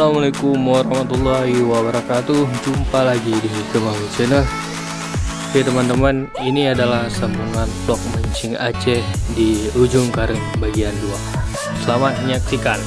Assalamualaikum warahmatullahi wabarakatuh. Jumpa lagi di Kemang Channel. Oke teman-teman, ini adalah sambungan vlog mancing Aceh di ujung Karing bagian 2. Selamat menyaksikan.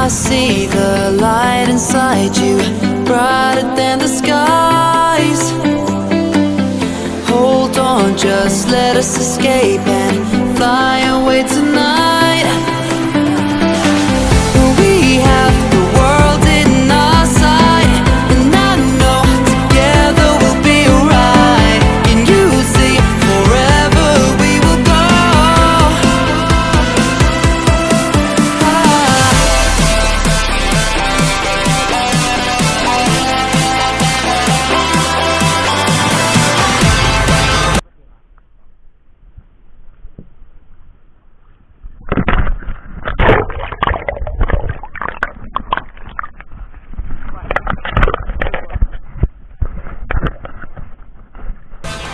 I see the light inside you, brighter than the skies. Hold on, just let us escape and fly away tonight. We have the world in our sight, and I know together we'll be alright. Can you see forever we will go?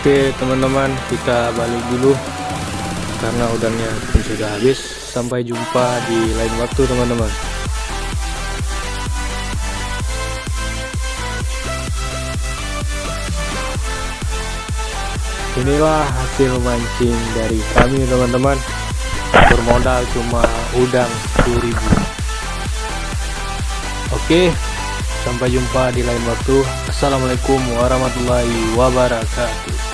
Oke teman-teman, kita balik dulu karena udangnya pun sudah habis. Sampai jumpa di lain waktu teman-teman. Inilah hasil mancing dari kami teman-teman, bermodal cuma udang 10.000. Oke, sampai jumpa di lain waktu. Assalamualaikum warahmatullahi wabarakatuh.